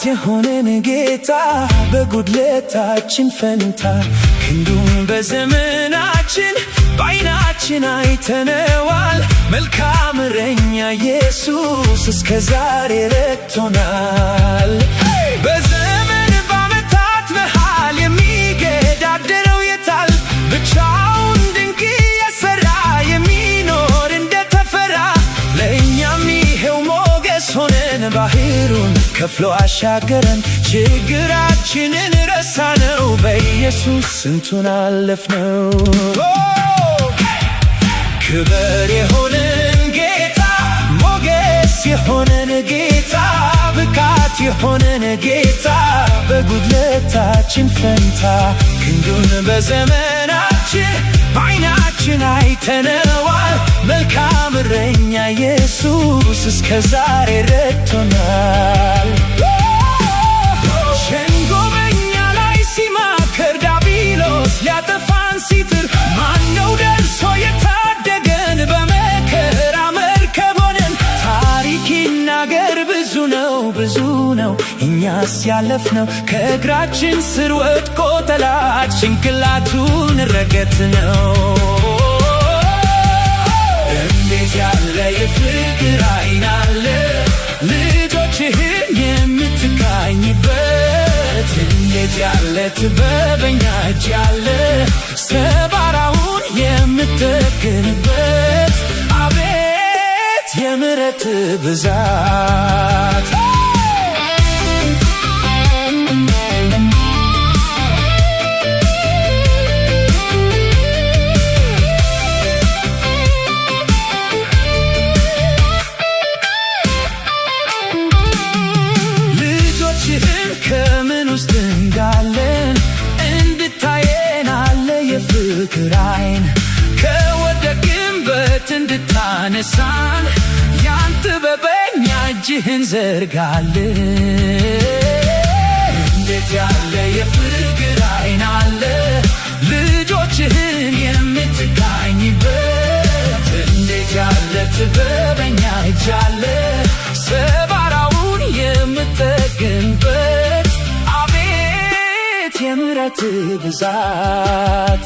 የሆነን ጌታ በጉድለታችን ፈንታ ክንዱን በዘመናችን በዓይናችን አይተነዋል። መልካም እረኛ ኢየሱስ እስከ ዛሬ ረድቶናል። በዘመን በዓመታት መሃል የሚገዳደረው የታል? ብቻውን ድንቅ የሠራ የሚኖር እንደተፈራ ለእኛም ይሄው ሞገስ ሆነን ባህሩን ከፍሎ አሻገረን። ችግራችንን ረሳነው በኢየሱስ ስንቱን አለፍነው። ክብር የሆነን ጌታ ሞገስ የሆነን ጌታ ብቃት የሆነን ጌታ በጉድለታችን ፈንታ ክንዱን በዘመናችን በዓይናችን አይተነዋል። መልካም እረኛ ኢየሱስ እስከ ዛሬ ረድቶናል። ሸንጎ በእኛ ላይ ሲማከር ዲያብሎስ ሊያጠፋን ሲጥር ማነው ደርሶ የታደገን? በመከራ መርከብ ሆነን ታሪክ ይናገር ብዙ ነው እኛስ ያለፍነው። ከእግራችን ስር ወድቆ ጠላት ጭንቅላቱን ረገጥ ነው። እንዴት ያለ የፍቅር ዓይን አለ ልጆችህን የምትቃኝበት! እንዴት ያለ ጥበበኛ እጅ አለ ሰባራውን የምትጠግንበት! አቤት የምሕረት ብዛት! ከምን ውስጥ እንዳለን እንድታየን አለ የፍቅር ዓይን። ከወደቅንበት እንድታነሳን ያንተ በበኛ እጅህን ዘርጋልን። እንዴት ያለ የፍቅር ዓይን አለ ልጆችህን የምትቃኝበት! እንዴት ያለ ጥበበኛ እጅ አለ ሰባራውን የምትጠግንበት! አቤት የምሕረት ብዛት!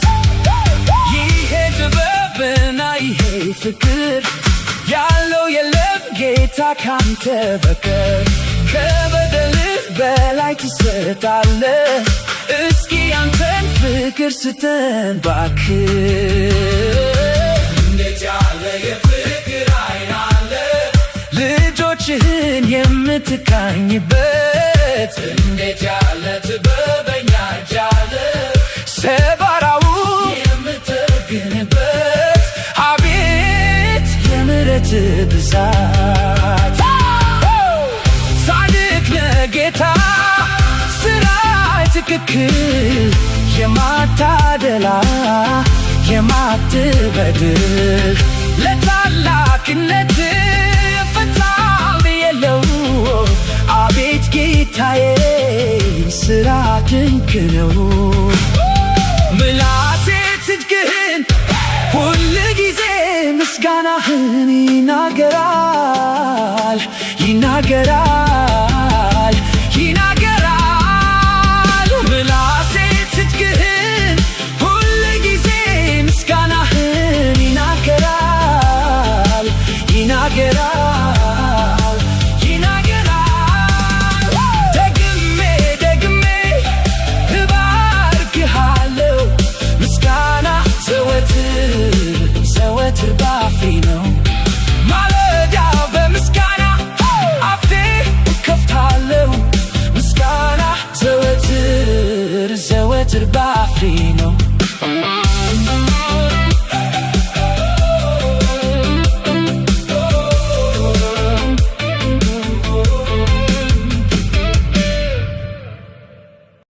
ይሄ ጥበብና ይሄ ፍቅር ያለው የለም ጌታ ካንተ በቀር። ከበደልህ በላይ ትሰጣለህ፣ እስኪ ያንተን ፍቅር ስጠን እባክህ! እንዴት ያለ የፍቅር ዓይን አለ ልጆችህን የምትቃኝበት! እንዴት ያለ ጥበበኛ እጅ አለ ሰባራውን የምትጠግንበት! አቤት የምሕረት ብዛት! ጻድቅ ነህ ጌታ ሥራህ ትክክል፣ የማታደላ የማትበድል፣ ለታላቅነትህ ፍጻሜ የለው። አቤት ጌታዬ ሥራ ድንቅ ነው። ምላሴ ጽድቅህን ሁል ጊዜ ምስጋናህን ይናገራል።